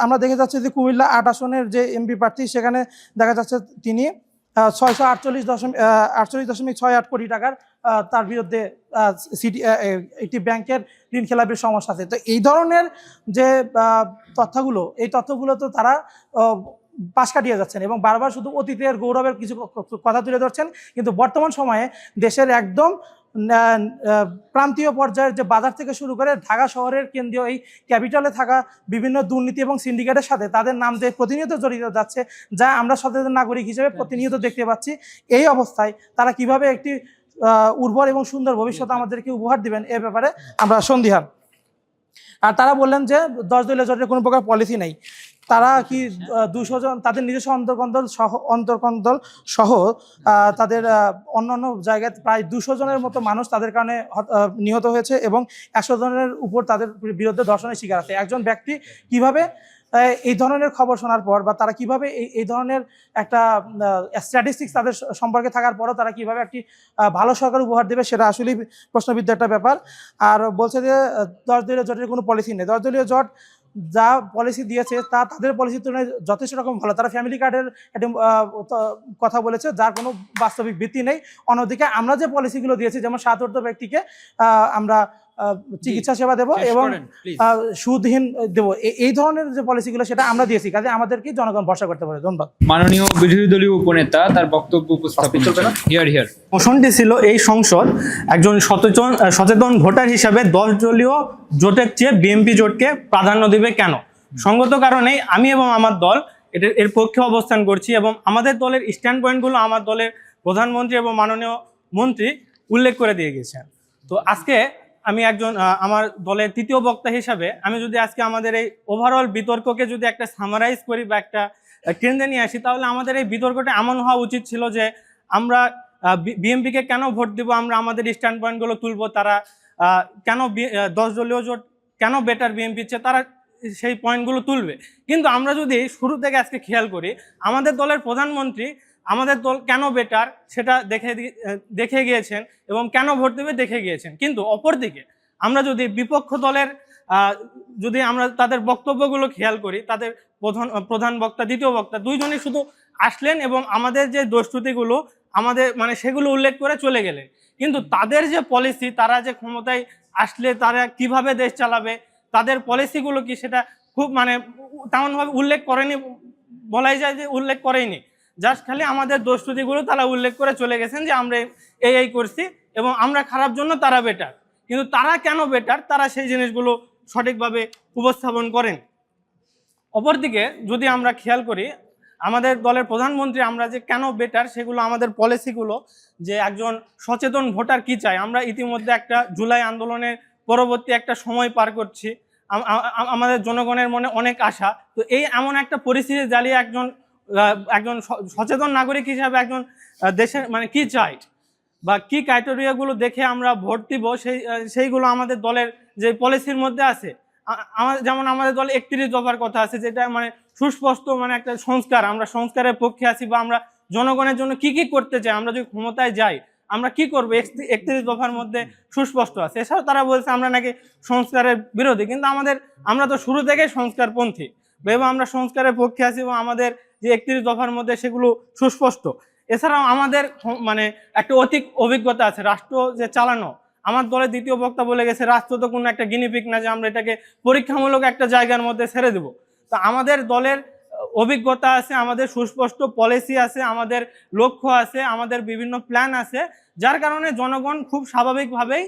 আমরা দেখে যাচ্ছি যে কুমিল্লা 8 আসনের যে এমপি প্রার্থী, সেখানে দেখা যাচ্ছে তিনি 648.68 কোটি টাকার তার বিরুদ্ধে একটি ব্যাংকের ঋণখেলাপির সমস্যা আছে। তো এই ধরনের যে তথ্যগুলো তো তারা পাশ কাটিয়ে যাচ্ছেন এবং বারবার শুধু অতীতের গৌরবের কিছু কথা তুলে ধরছেন, কিন্তু বর্তমান সময়ে দেশের একদম প্রান্তীয় পর্যায়ের যে বাজার থেকে শুরু করে ঢাকা শহরের কেন্দ্রীয় এই ক্যাপিটালে থাকা বিভিন্ন দুর্নীতি এবং সিন্ডিকেটের সাথে তাদের নাম যে প্রতিনিয়ত জড়িত যাচ্ছে, যা আমরা সচেতন নাগরিক হিসেবে প্রতিনিয়ত দেখতে পাচ্ছি। এই অবস্থায় তারা কিভাবে একটি উর্বর এবং সুন্দর ভবিষ্যৎ আমাদেরকে উপহার দিবেন এ ব্যাপারে আমরা সন্দিহান। আর তারা বললেন যে 10 দলীয় জোটের কোনো প্রকার পলিসি নেই। তারা কি 200 জন তাদের নিজস্ব অন্তর্কন্দল সহ তাদের অন্যান্য জায়গায় প্রায় 200 জনের মতো মানুষ তাদের কারণে নিহত হয়েছে এবং 100 জনের উপর তাদের বিরুদ্ধে ধর্ষণের শিকার আছে। একজন ব্যক্তি কিভাবে এই ধরনের খবর শোনার পর বা তারা কিভাবে এই ধরনের একটা স্ট্যাটিস্টিক্স তাদের সম্পর্কে থাকার পরও তারা কিভাবে একটি ভালো সরকার উপহার দেবে, সেটা আসলেই প্রশ্নবিদ্ধ একটা ব্যাপার। আর বলছে যে 10 দলীয় জোটের কোনো পলিসি নেই। 10 দলীয় জোট যা পলিসি দিয়েছে তা তাদের পলিসির তুলনায় যথেষ্ট রকম ভালো। তারা ফ্যামিলি কার্ডের একটা কথা বলেছে, যার কোনো বাস্তবিক ভিত্তি নেই। অন্যদিকে আমরা যে পলিসিগুলো দিয়েছি, যেমন 7 ঊর্ধ্ব ব্যক্তিকে আমরা চিকিৎসা সেবা দেব এবং সুদহীন দেব, এই ধরনের যে পলিসিগুলো সেটা আমরা দিয়েছি, কাজে আমাদেরকে জনগণ ভরসা করতে পারে। ধন্যবাদ। মাননীয় বিরোধী দলীয় উপনেতা তার বক্তব্য উপস্থাপন করবেন। হিয়ার প্রশ্নটি ছিল, এই সংসদ একজন সচেতন ভোটার হিসাবে 10 দলীয় জোটের চেয়ে বিএনপি জোটকে প্রাধান্য দিবে কেন? সঙ্গত কারণেই আমি এবং আমার দল এর পক্ষে অবস্থান করছি এবং আমাদের দলের স্ট্যান্ড পয়েন্টগুলো আমার দলের প্রধানমন্ত্রী এবং মাননীয় মন্ত্রী উল্লেখ করে দিয়ে গেছেন। তো আজকে আমি আমার দলের তৃতীয় বক্তা হিসাবে আমি যদি আজকে আমাদের এই ওভারঅল বিতর্ককে যদি একটা সামারাইজ করি বা একটা কেন্দ্রে নিয়ে আসি, তাহলে আমাদের এই বিতর্কটা এমন হওয়া উচিত ছিল যে আমরা বিএনপিকে কেন ভোট দিব, আমরা আমাদের স্ট্যান্ড পয়েন্টগুলো তুলবো, তারা কেন 10 দলীয় জোট কেন বেটার বিএনপির চেয়ে, তারা সেই পয়েন্টগুলো তুলবে। কিন্তু আমরা যদি শুরু থেকে আজকে খেয়াল করি, আমাদের দলের প্রধানমন্ত্রী আমাদের দল কেন বেটার সেটা দেখে গিয়েছেন এবং কেন ভোট দেবে দেখে গিয়েছেন। কিন্তু অপরদিকে আমরা যদি বিপক্ষ দলের যদি আমরা তাদের বক্তব্যগুলো খেয়াল করি, তাদের প্রধান বক্তা দ্বিতীয় বক্তা দুইজনই শুধু আসলেন এবং আমাদের যে দোষত্রুটিগুলো আমাদের সেগুলো উল্লেখ করে চলে গেলেন। কিন্তু তাদের যে পলিসি, তারা যে ক্ষমতায় আসলে তারা কিভাবে দেশ চালাবে, তাদের পলিসিগুলো কি, সেটা খুব তেমনভাবে উল্লেখ করেনি, বলাই যায় যে উল্লেখ করেনি। জাস্ট খালি আমাদের দোষত্রুটিগুলো তারা উল্লেখ করে চলে গেছেন যে আমরা এই করছি এবং আমরা খারাপ জন্য তারা বেটার। কিন্তু তারা কেন বেটার, তারা সেই জিনিসগুলো সঠিকভাবে উপস্থাপন করেন। অপরদিকে যদি আমরা খেয়াল করি, আমাদের দলের প্রধানমন্ত্রী আমরা যে কেন বেটার সেগুলো আমাদের পলিসিগুলো, যে একজন সচেতন ভোটার কি চায়। আমরা ইতিমধ্যে একটা জুলাই আন্দোলনের পরবর্তী একটা সময় পার করছি, আমাদের জনগণের মনে অনেক আশা। তো এই এমন একটা পরিস্থিতি জ্বালিয়ে একজন সচেতন নাগরিক হিসাবে একজন দেশের কি চাই বা কি ক্রাইটেরিয়াগুলো দেখে আমরা ভোট দিব, সেইগুলো আমাদের দলের যে পলিসির মধ্যে আছে। যেমন আমাদের দলে 31 দফার কথা আছে, যেটা সুস্পষ্ট একটা সংস্কার, আমরা সংস্কারের পক্ষে আছি বা আমরা জনগণের জন্য কি কি করতে চাই, আমরা যদি ক্ষমতায় যাই আমরা কি করবো, 31 দফার মধ্যে সুস্পষ্ট আছে। এছাড়াও তারা বলছে আমরা নাকি সংস্কারের বিরোধী, কিন্তু আমরা তো শুরু থেকেই সংস্কারপন্থী এবং আমরা সংস্কারের পক্ষে আছি এবং আমাদের যে 31 দফার মধ্যে সেগুলো সুস্পষ্ট। এছাড়াও আমাদের একটা অভিজ্ঞতা আছে রাষ্ট্র যে চালানো। আমার দলের দ্বিতীয় বক্তা বলে গেছে, রাষ্ট্র তো কোনো একটা গিনিপিক না যে আমরা এটাকে পরীক্ষামূলক একটা জায়গার মধ্যে ছেড়ে দেব। তো আমাদের দলের অভিজ্ঞতা আছে, আমাদের সুস্পষ্ট পলিসি আছে, আমাদের লক্ষ্য আছে, আমাদের বিভিন্ন প্ল্যান আছে, যার কারণে জনগণ খুব স্বাভাবিকভাবেই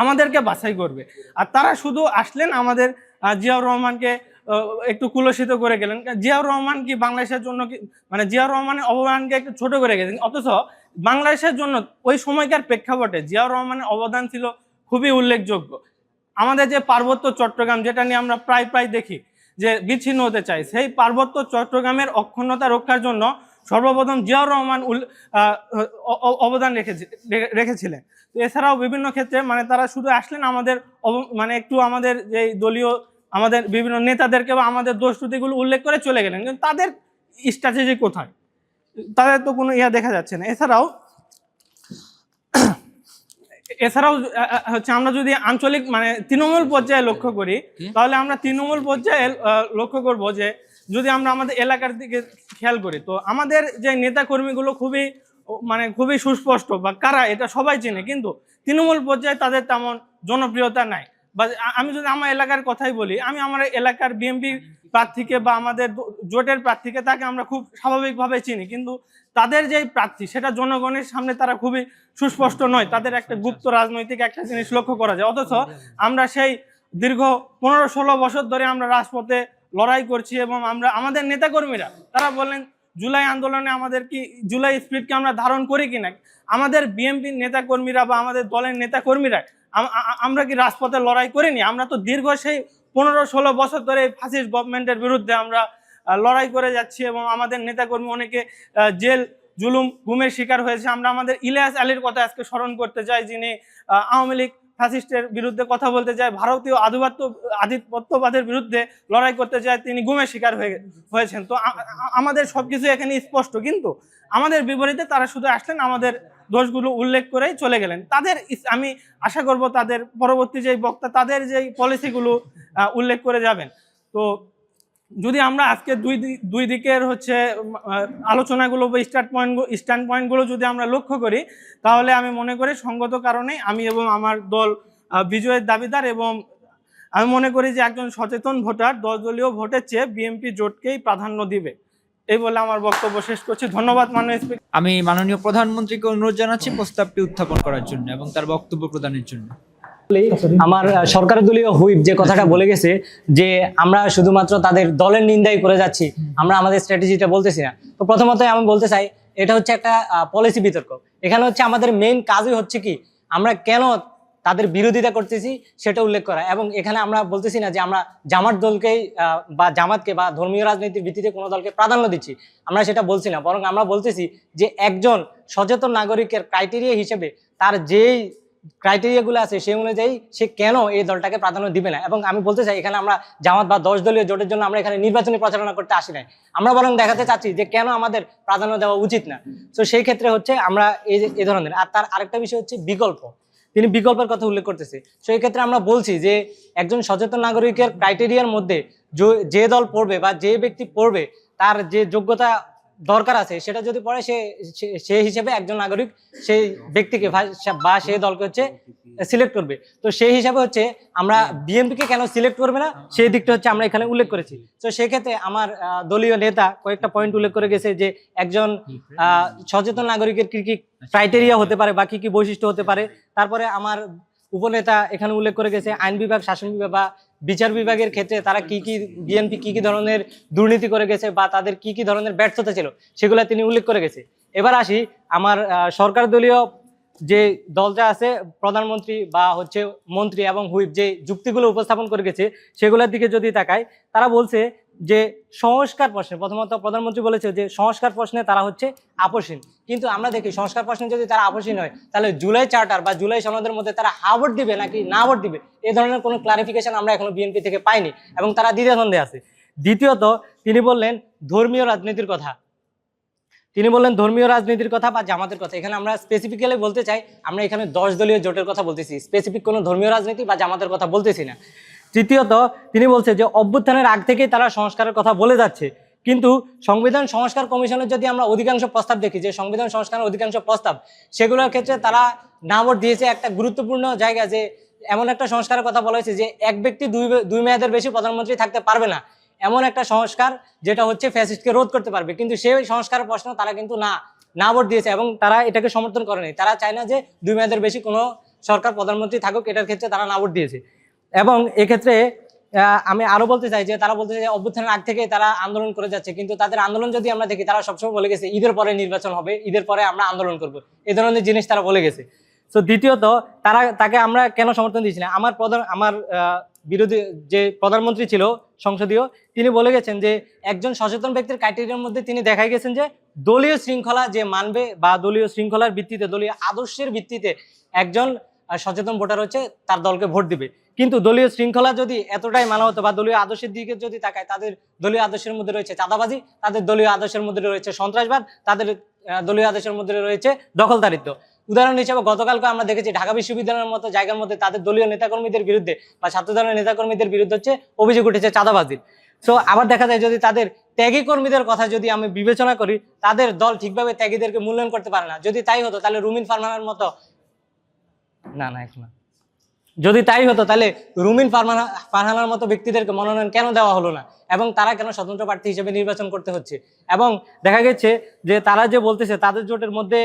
আমাদেরকে বাছাই করবে। আর তারা শুধু আসলেন আমাদের জিয়াউর রহমানকে একটু কুলসিত করে গেলেন। জিয়াউর রহমান কি বাংলাদেশের জন্য কি মানে জিয়াউর রহমানের অবদানকে একটু ছোট করে গেছেন, অথচ বাংলাদেশের জন্য ওই সময়কার প্রেক্ষাপটে জিয়াউর রহমানের অবদান ছিল খুবই উল্লেখযোগ্য। আমাদের যে পার্বত্য চট্টগ্রাম, যেটা নিয়ে আমরা প্রায় দেখি যে বিচ্ছিন্ন হতে চাই, সেই পার্বত্য চট্টগ্রামের অক্ষুণ্ণতা রক্ষার জন্য সর্বপ্রথম জিয়াউর রহমান অবদান রেখেছিলেন। তো এছাড়াও বিভিন্ন ক্ষেত্রে মানে তারা শুধু আসলেন আমাদের মানে একটু আমাদের যে দলীয় আমাদের বিভিন্ন নেতাদেরকে বা আমাদের দোষ ত্রুটিগুলো উল্লেখ করে চলে গেলেন, কিন্তু তাদের স্ট্র্যাটেজি কোথায়? তাদের তো কোনো দেখা যাচ্ছে না। এছাড়াও হচ্ছে আমরা যদি আঞ্চলিক মানে তৃণমূল পর্যায়ে লক্ষ্য করি, তাহলে আমরা তৃণমূল পর্যায়ে লক্ষ্য করব যে যদি আমরা আমাদের এলাকার দিকে খেয়াল করি, তো আমাদের যে নেতা কর্মীগুলো খুবই সুস্পষ্ট বা কারা এটা সবাই চেনে, কিন্তু তৃণমূল পর্যায়ে তাদের তেমন জনপ্রিয়তা নাই। বা আমি যদি আমার এলাকার কথাই বলি, আমি আমার এলাকার বিএনপি প্রার্থীকে বা আমাদের জোটের প্রার্থীকে তাকে আমরা খুব স্বাভাবিকভাবে চিনি, কিন্তু তাদের যে প্রার্থী সেটা জনগণের সামনে তারা খুবই সুস্পষ্ট নয়। তাদের একটা গুপ্ত রাজনৈতিক একটা জিনিস লক্ষ্য করা যায়। অথচ আমরা সেই দীর্ঘ 15-16 বছর ধরে আমরা রাজপথে লড়াই করছি এবং আমরা আমাদের নেতাকর্মীরা তারা বলেন জুলাই আন্দোলনে আমাদের কি জুলাই স্পিরিটকে আমরা ধারণ করি কিনা, আমাদের বিএনপির নেতাকর্মীরা বা আমাদের দলের নেতাকর্মীরা আমরা কি রাজপথে লড়াই করিনি? আমরা তো দীর্ঘ সেই 15-16 বছর ধরে ফ্যাসিস্ট গভর্নমেন্টের বিরুদ্ধে আমরা লড়াই করে যাচ্ছি এবং আমাদের নেতাকর্মী অনেকে জেল জুলুম গুমের শিকার হয়েছে। আমরা আমাদের ইলিয়াস আলীর কথা আজকে স্মরণ করতে চাই, যিনি আওয়ামী লীগ ফ্যাসিস্টের বিরুদ্ধে কথা বলতে চায়, ভারতীয় আধিপত্যবাদের বিরুদ্ধে লড়াই করতে চায়, তিনি গুমের শিকার হয়েছেন। তো আমাদের সবকিছু এখানে স্পষ্ট, কিন্তু আমাদের বিপরীতে তারা শুধু আসলেন আমাদের দোষগুলো উল্লেখ করেই চলে গেলেন। আমি আশা করব তাদের পরবর্তী যেই বক্তা তাদের যেই পলিসিগুলো উল্লেখ করে যাবেন। তো যদি আমরা আজকে দুই দিকের হচ্ছে আলোচনাগুলো বা স্ট্যান্ড পয়েন্টগুলো যদি আমরা লক্ষ্য করি, তাহলে আমি মনে করি সঙ্গত কারণে আমি এবং আমার দল বিজয়ের দাবিদার, এবং আমি মনে করি যে একজন সচেতন ভোটার 10 দলীয় ভোটের চেয়ে বিএনপি জোটকেই প্রাধান্য দিবে। এই বলে আমার বক্তব্য শেষ করছি। ধন্যবাদ মাননীয় স্পিকার। আমি মাননীয় প্রধানমন্ত্রীকে অনুরোধ জানাচ্ছি প্রস্তাবটি উত্থাপন করার জন্য এবং তার বক্তব্য প্রদানের জন্য। আমার সরকার দলীয় হুইপ যে কথাটা বলে গেছে যে আমরা শুধুমাত্র তাদের দলের নিন্দাই করে যাচ্ছি, আমরা আমাদের স্ট্র্যাটেজিটা বলতেছি না। তো প্রথমত আমি বলতে চাই এটা হচ্ছে একটা পলিসি বিতর্ক। এখানে হচ্ছে আমাদের মেইন কাজই হচ্ছে কি আমরা কেন তাদের বিরোধিতা করতেছি সেটা উল্লেখ করা, এবং এখানে আমরা বলতেছি না যে আমরা জামাত দলকেই বা জামাতকে বা ধর্মীয় রাজনীতির ভিত্তিতে কোনো দলকে প্রাধান্য দিচ্ছি, আমরা সেটা বলছি না। বরং আমরা বলতেছি যে একজন সচেতন নাগরিকের ক্রাইটেরিয়া হিসেবে তার যেই ক্রাইটেরিয়াগুলো আছে সেই অনুযায়ী সে কেন এই দলটাকে প্রাধান্য দিবে না। এবং আমি বলতে চাই এখানে আমরা জামাত বা 10 দলীয় জোটের জন্য আমরা এখানে নির্বাচনী প্রচারণা করতে আসি নাই, আমরা বরং দেখাতে চাচ্ছি যে কেন আমাদের প্রাধান্য দেওয়া উচিত না। তো সেই ক্ষেত্রে হচ্ছে আমরা এই ধরনের। আর তার আরেকটা বিষয় হচ্ছে বিকল্প, তিনি বিকল্পের কথা উল্লেখ করতেছে। সেই ক্ষেত্রে আমরা বলছি যে একজন সচেতন নাগরিকের ক্রাইটেরিয়ার মধ্যে যে দল পড়বে বা যে ব্যক্তি পড়বে তার যে যোগ্যতা দরকার আছে সেটা যদি পড়ে সে হিসেবে একজন নাগরিক সেই ব্যক্তিকে বা সেই দলকে হচ্ছে সিলেক্ট করবে। তো সেই হিসাবে হচ্ছে আমরা বিএনপিকে কেন সিলেক্ট করবে না সেই দিকটা হচ্ছে আমরা এখানে উল্লেখ করেছি। তো সেক্ষেত্রে আমার দলীয় নেতা কয়েকটা পয়েন্ট উল্লেখ করে গেছে যে একজন সচেতন নাগরিকের কি কি ক্রাইটেরিয়া হতে পারে বা কি কি বৈশিষ্ট্য হতে পারে। তারপরে আমার উপনেতা এখানে উল্লেখ করে গেছে আইন বিভাগ, শাসন বিভাগ বা বিচার বিভাগের ক্ষেত্রে তারা বিএনপি কি ধরনের দুর্নীতি করে গেছে বা তাদের কি ধরনের ব্যর্থতা ছিল সেগুলো তিনি উল্লেখ করে গেছে। এবার আসি আমার সরকার দলীয় যে দলটা আছে, প্রধানমন্ত্রী বা হচ্ছে মন্ত্রী এবং হুইপ যে যুক্তিগুলো উপস্থাপন করে গেছে সেগুলোর দিকে যদি তাকাই, তারা বলছে যে সংস্কার প্রশ্নে, প্রথমত প্রধানমন্ত্রী বলেছে যে সংস্কার প্রশ্নে তারা হচ্ছে আপোষহীন। কিন্তু আমরা দেখি সংস্কার প্রশ্নে যদি তারা আপোষহীন হয় তাহলে জুলাই চার্টার বা জুলাই সনদের মধ্যে তারা হ্যাঁ ভোট দিবে নাকি না ভোট দিবে এই ধরনের কোনো ক্লারিফিকেশন আমরা এখনো বিএনপি থেকে পাইনি এবং তারা দ্বিধাদ্বন্দ্বে আছে। দ্বিতীয়ত তিনি বললেন ধর্মীয় রাজনীতির কথা, বা জামাতের কথা। এখানে আমরা স্পেসিফিক্যালি বলতে চাই আমরা এখানে 10 দলীয় জোটের কথা বলতেছি, স্পেসিফিক কোনো ধর্মীয় রাজনীতি বা জামাতের কথা বলতেছি না। তৃতীয়ত তিনি বলছে যে অভ্যুত্থানের আগ থেকেই তারা সংস্কারের কথা বলে যাচ্ছে, কিন্তু সংবিধান সংস্কার কমিশনের যদি আমরা অধিকাংশ প্রস্তাব দেখি যে সংবিধান সংস্কারের অধিকাংশ প্রস্তাব সেগুলোর ক্ষেত্রে তারা না ভোট দিয়েছে একটা গুরুত্বপূর্ণ জায়গা, যে এমন একটা সংস্কারের কথা বলা হয়েছে যে এক ব্যক্তি দুই মেয়াদের বেশি প্রধানমন্ত্রী থাকতে পারবে না, এমন একটা সংস্কার যেটা হচ্ছে ফ্যাসিস্টকে রোধ করতে পারবে। কিন্তু সেই সংস্কারের প্রশ্ন তারা কিন্তু না ভোট দিয়েছে এবং তারা এটাকে সমর্থন করেনি। তারা চায় না যে 2 মেয়াদের বেশি কোনো সরকার প্রধানমন্ত্রী থাকুক, এটার ক্ষেত্রে তারা না ভোট দিয়েছে। এবং এক্ষেত্রে আমি আরো বলতে চাই যে তারা বলতে চাই অভ্যুত্থানের আগ থেকে তারা আন্দোলন করে যাচ্ছে, কিন্তু তাদের আন্দোলন যদি আমরা দেখি তারা সবসময় বলে গেছে ঈদের পরে নির্বাচন হবে, ঈদের পরে আমরা আন্দোলন করব, এই ধরনের জিনিস তারা বলে গেছে। তো দ্বিতীয়ত তাকে আমরা কেন সমর্থন দিয়েছিলাম, আমার বিরোধী যে প্রধানমন্ত্রী ছিল সংসদীয়, তিনি বলে গেছেন যে একজন সচেতন ব্যক্তির ক্রাইটেরিয়ার মধ্যে তিনি দেখাই গেছেন যে দলীয় শৃঙ্খলা যে মানবে বা দলীয় শৃঙ্খলার ভিত্তিতে, দলীয় আদর্শের ভিত্তিতে একজন সচেতন ভোটার হচ্ছে তার দলকে ভোট দিবে। কিন্তু দলীয় শৃঙ্খলা যদি এতটাই মানা হতো বা দলীয় আদর্শের দিকে যদি তাকায়, তাদের দলীয় আদর্শের মধ্যে রয়েছে চাঁদাবাজি, তাদের দলীয় আদর্শের মধ্যে রয়েছে সন্ত্রাসবাদ, তাদের দলীয় আদর্শের মধ্যে রয়েছে দখলদারিত্ব। উদাহরণ হিসেবে গতকালকে আমরা দেখেছি ঢাকা বিশ্ববিদ্যালয়ের মতো জায়গার মধ্যে তাদের দলীয় নেতাকর্মীদের বিরুদ্ধে বা ছাত্রদলের নেতাকর্মীদের বিরুদ্ধে হচ্ছে অভিযোগ উঠেছে চাঁদাবাজির। সো আবার দেখা যায় যদি তাদের ত্যাগী কর্মীদের কথা যদি আমি বিবেচনা করি, তাদের দল ঠিকভাবে ত্যাগীদেরকে মূল্যায়ন করতে পারে না। যদি তাই হতো তাহলে রুমিন ফারহানার মতো যদি তাই হতো তাহলে রুমিন ফারহানার মতো ব্যক্তিদেরকে মনোনয়ন কেন দেওয়া হলো না, এবং তারা কেন স্বতন্ত্র প্রার্থী হিসেবে নির্বাচন করতে হচ্ছে। এবং দেখা গেছে যে তারা যে বলতেছে তাদের জোটের মধ্যে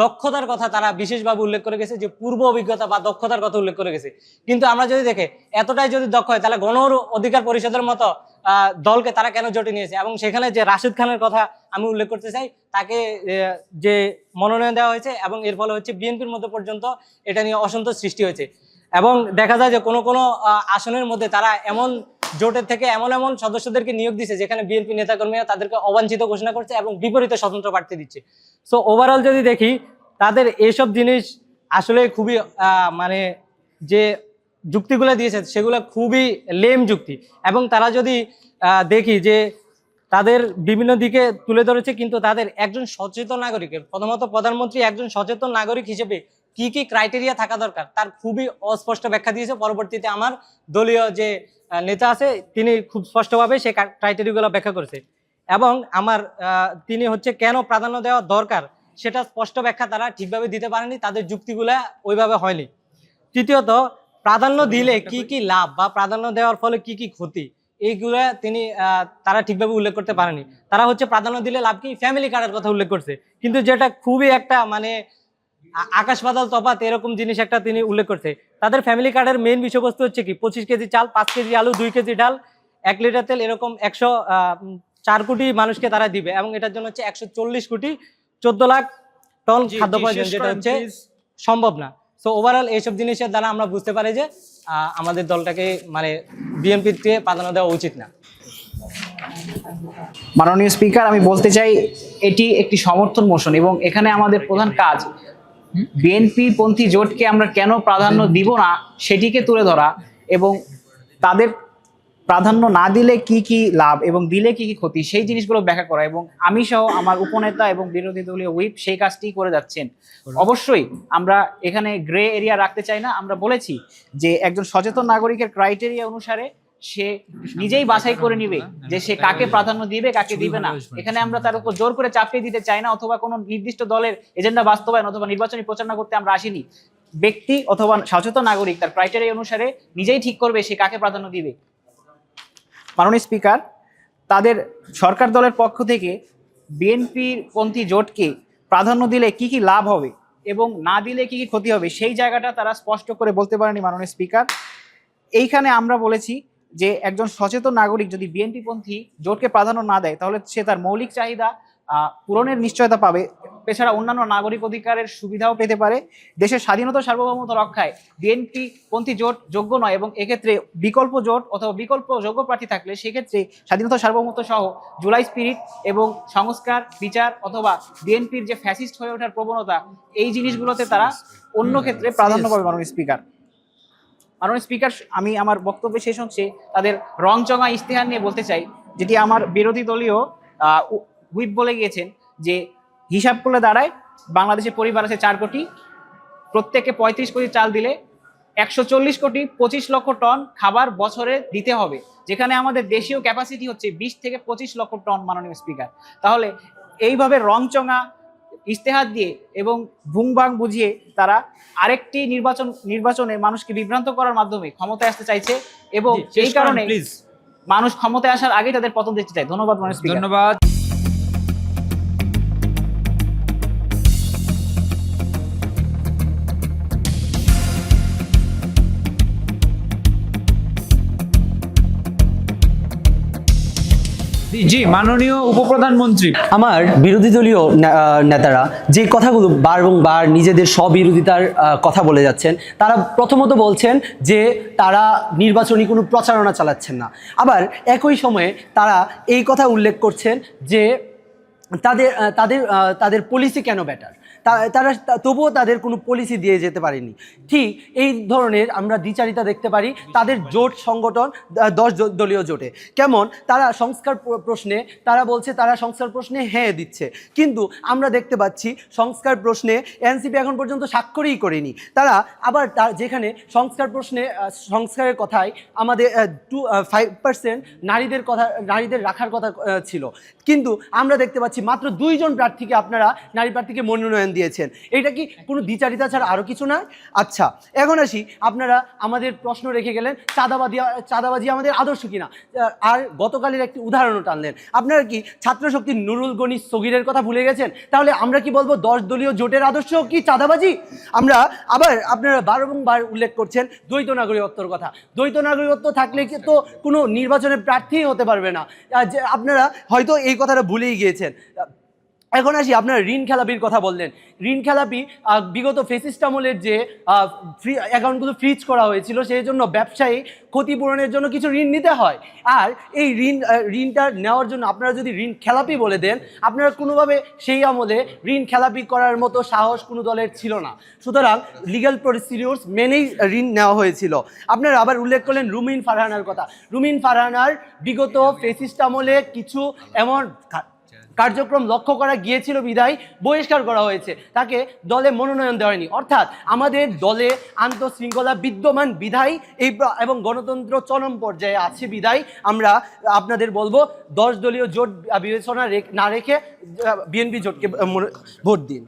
দক্ষতার কথা তারা বিশেষভাবে উল্লেখ করে গেছে, যে পূর্ব অভিজ্ঞতা বা দক্ষতার কথা উল্লেখ করে গেছে। কিন্তু আমরা যদি দেখে এতটাই যদি দক্ষ হয় তাহলে গণ অধিকার পরিষদের মতো দলকে তারা কেন জোটে নিয়েছে। এবং সেখানে যে রাশিদ খানের কথা আমি উল্লেখ করতে চাই, তাকে যে মনোনয়ন দেওয়া হয়েছে এবং এর ফলে হচ্ছে বিএনপির মধ্যে পর্যন্ত এটা নিয়ে অসন্তোষ সৃষ্টি হয়েছে। এবং দেখা যায় যে কোনো কোনো আসনের মধ্যে তারা এমন জোটের থেকে এমন সদস্যদেরকে নিয়োগ দিচ্ছে যেখানে বিএনপি নেতাকর্মীরা তাদেরকে অবাঞ্ছিত ঘোষণা করছে এবং বিপরীতে স্বতন্ত্র প্রার্থী দিচ্ছে। সো ওভারঅল যদি দেখি তাদের এইসব জিনিস আসলে খুবই মানে যে যুক্তিগুলো দিয়েছে সেগুলো খুবই লেম যুক্তি। এবং তারা যদি দেখি যে তাদের বিভিন্ন দিকে তুলে ধরেছে, কিন্তু তাদের একজন সচেতন নাগরিকের, প্রথমত প্রধানমন্ত্রী একজন সচেতন নাগরিক হিসেবে কি কি ক্রাইটেরিয়া থাকা দরকার তার খুবই অস্পষ্ট ব্যাখ্যা দিয়েছে। পরবর্তীতে আমার দলীয় যে নেতা আছে তিনি খুব স্পষ্টভাবে সেই ক্রাইটেরিয়াগুলো ব্যাখ্যা করেছে, এবং তিনি হচ্ছে কেন প্রাধান্য দেওয়া দরকার সেটা স্পষ্ট ব্যাখ্যা তারা ঠিকভাবে দিতে পারেনি, তাদের যুক্তিগুলা ওইভাবে হয়নি। তৃতীয়ত প্রাধান্য দিলে কি কি লাভ বা প্রাধান্য দেওয়ার ফলে কি কি ক্ষতি, এইগুলা তারা ঠিকভাবে উল্লেখ করতে পারেনি। তারা হচ্ছে প্রাধান্য দিলে লাভ কি, ফ্যামিলি কার্ডের কথা উল্লেখ করছে, কিন্তু যেটা খুবই একটা মানে আকাশ পাতাল তফাৎ এরকম জিনিস একটা তিনি উল্লেখ করছে। তাদের ফ্যামিলি কার্ডের মেইন বিষয়বস্তু হচ্ছে কি 25 কেজি চাল, 5 কেজি আলু, 2 কেজি ডাল, 1 লিটার তেল, এরকম 104 কোটি মানুষকে তারা দিবে, এবং এটার জন্য হচ্ছে 140 কোটি 14 লাখ টন খাদ্য প্রয়োজন, যেটা হচ্ছে সম্ভব না। সো ওভারঅল এইসব জিনিসের দ্বারা আমরা বুঝতে পারি যে আমাদের দলটাকে মানে বিএনপিতে প্রাধান্য দেওয়া উচিত না। মাননীয় স্পিকার, আমি বলতে চাই এটি একটি সমর্থন মোশন এবং এখানে আমাদের প্রধান কাজ বিএনপি পন্থী জোটকে আমরা কেন প্রাধান্য দিব না সেটিকে তুলে ধরা, এবং তাদের প্রাধান্য না দিলে কি কি লাভ এবং দিলে কি কি ক্ষতি সেই জিনিসগুলো ব্যাখ্যা করা। এবং আমি সহ আমার উপনেতা এবং বিরোধী দলীয় হুইপ সেই কাজটি করে যাচ্ছেন। অবশ্যই আমরা এখানে গ্রে এরিয়া রাখতে চাই না। আমরা বলেছি যে একজন সচেতন নাগরিকের ক্রাইটেরিয়া অনুসারে সে নিজেই বাছাই করে নিবে যে সে কাকে প্রাধান্য দিবে কাকে দিবে না। এখানে আমরা তার উপর জোর করে চাপিয়ে দিতে চাই না, অথবা কোনো নির্দিষ্ট দলের এজেন্ডা বাস্তবায়ন অথবা নির্বাচনী প্রচারণা করতে আমরা আসিনি। ব্যক্তি অথবা সচেতন নাগরিক তার ক্রাইটেরিয়া অনুসারে নিজেই ঠিক করবে সে কাকে প্রাধান্য দিবে। মাননীয় স্পিকার, তাদের সরকার দলের পক্ষ থেকে বিএনপির পন্থী জোটকে প্রাধান্য দিলে কি কি লাভ হবে এবং না দিলে কি কি ক্ষতি হবে সেই জায়গাটা তারা স্পষ্ট করে বলতে পারেনি। মাননীয় স্পিকার, এইখানে আমরা বলেছি যে একজন সচেতন নাগরিক যদি বিএনপি পন্থী জোটকে প্রাধান্য না দেয় তাহলে সে তার মৌলিক চাহিদা পূরণের নিশ্চয়তা পাবে, এছাড়া অন্যান্য নাগরিক অধিকারের সুবিধাও পেতে পারে। দেশের স্বাধীনতা সার্বভৌমত্ব রক্ষায় বিএনপি পন্থী জোট যোগ্য নয়, এবং এক্ষেত্রে বিকল্প জোট অথবা বিকল্প যোগ্য প্রার্থী থাকলে সেক্ষেত্রে স্বাধীনতা সার্বভৌমত্ব সহ জুলাই স্পিরিট এবং সংস্কার বিচার অথবা বিএনপির যে ফ্যাসিস্ট হয়ে ওঠার প্রবণতা এই জিনিসগুলোতে তারা অন্য ক্ষেত্রে প্রাধান্য পাবে। মাননীয় স্পিকার, আমি আমার বক্তব্যে শেষ হচ্ছে তাদের রংচঙা ইশতেহার নিয়ে বলতে চাই, যেটি আমার বিরোধী দলীয় হুইপ বলে গিয়েছেন যে হিসাব করলে দাঁড়ায় বাংলাদেশের পরিবার আছে 4 কোটি, প্রত্যেকে 35 কোটি চাল দিলে 140 কোটি 25 লক্ষ টন খাবার বছরে দিতে হবে, যেখানে আমাদের দেশীয় ক্যাপাসিটি হচ্ছে 20 থেকে 25 লক্ষ টন। মাননীয় স্পিকার, তাহলে এইভাবে রংচঙা ইশতেহার দিয়ে এবং ভুংবাং বুঝিয়ে তারা আরেকটি নির্বাচনে মানুষকে বিভ্রান্ত করার মাধ্যমে ক্ষমতায় আসতে চাইছে, এবং এই কারণে মানুষ ক্ষমতায় আসার আগেই তাদের পতন দেখতে চায়। ধন্যবাদ মাননীয় স্পিকার। ধন্যবাদ। জি, মাননীয় উপপ্রধানমন্ত্রী। আমার বিরোধী দলীয় নেতারা যে কথাগুলো বারংবার নিজেদের স্ববিরোধিতার কথা বলে যাচ্ছেন, তারা প্রথমত বলছেন যে তারা নির্বাচনী কোনো প্রচারণা চালাচ্ছেন না, আবার একই সময়ে তারা এই কথা উল্লেখ করছেন যে তাদের তাদের তাদের পলিসি কেন বেটার, তারা তবুও তাদের কোনো পলিসি দিয়ে যেতে পারেনি। ঠিক এই ধরনের আমরা দ্বিচারিতা দেখতে পারি তাদের জোট সংগঠন 10 দলীয় জোটে। কেমন তারা সংস্কার প্রশ্নে তারা বলছে তারা সংস্কার প্রশ্নে হ্যাঁ দিচ্ছে, কিন্তু আমরা দেখতে পাচ্ছি সংস্কার প্রশ্নে এনসিপি এখন পর্যন্ত স্বাক্ষরই করেনি। তারা আবার যেখানে সংস্কার প্রশ্নে সংস্কারের কথায় আমাদের 5% নারীদের রাখার কথা ছিল, কিন্তু আমরা দেখতে পাচ্ছি মাত্র 2 জন প্রার্থীকে আপনারা নারী প্রার্থীকে মনোনয়ন দিয়েছেন। এটা কি কোনো দ্বিচারিতা ছাড়া আরও কিছু না? আচ্ছা, এখন আসি, আপনারা আমাদের প্রশ্ন রেখে গেলেন চাঁদাবাজি আমাদের আদর্শ কিনা, আর গতকালের একটি উদাহরণও টানলেন। আপনারা কি ছাত্রশক্তির নুরুল গনি সগিরের কথা ভুলে গেছেন? তাহলে আমরা কি বলবো 10 দলীয় জোটের আদর্শ কি চাঁদাবাজি? আমরা আবার আপনারা বারংবার উল্লেখ করছেন দ্বৈত নাগরিকত্বর কথা। দ্বৈত নাগরিকত্ব থাকলে কি তো কোনো নির্বাচনের প্রার্থী হতে পারবে না, যে আপনারা হয়তো এই কথাটা ভুলেই গিয়েছেন। এখন আসি, আপনারা ঋণ খেলাপির কথা বললেন। ঋণ খেলাপি বিগত ফেসিস্ট আমলের যে অ্যাকাউন্টগুলো ফ্রিজ করা হয়েছিল, সেই জন্য ব্যবসায়ী ক্ষতিপূরণের জন্য কিছু ঋণ নিতে হয়, আর এই ঋণটা নেওয়ার জন্য আপনারা যদি ঋণ খেলাপি বলে দেন, আপনারা কোনোভাবে সেই আমলে ঋণ খেলাপি করার মতো সাহস কোনো দলের ছিল না। সুতরাং লিগ্যাল প্রসিডিউরস মেনেই ঋণ নেওয়া হয়েছিল। আপনারা আবার উল্লেখ করলেন রুমিন ফারহানার কথা। রুমিন ফারহানার বিগত ফেসিস্ট আমলে কিছু এমন কার্যক্রম লক্ষ্য করা গিয়েছিল বিধায় বহিষ্কার করা হয়েছে, তাকে দলে মনোনয়ন দেওয়া হয়নি। অর্থাৎ আমাদের দলে আন্তঃশৃঙ্খলা বিদ্যমান বিধায় এবং গণতন্ত্র চরম পর্যায়ে আছে বিধায় আমরা আপনাদের বলবো 10 দলীয় জোট বিবেচনা না রেখে বিএনপি জোটকে ভোট দিন।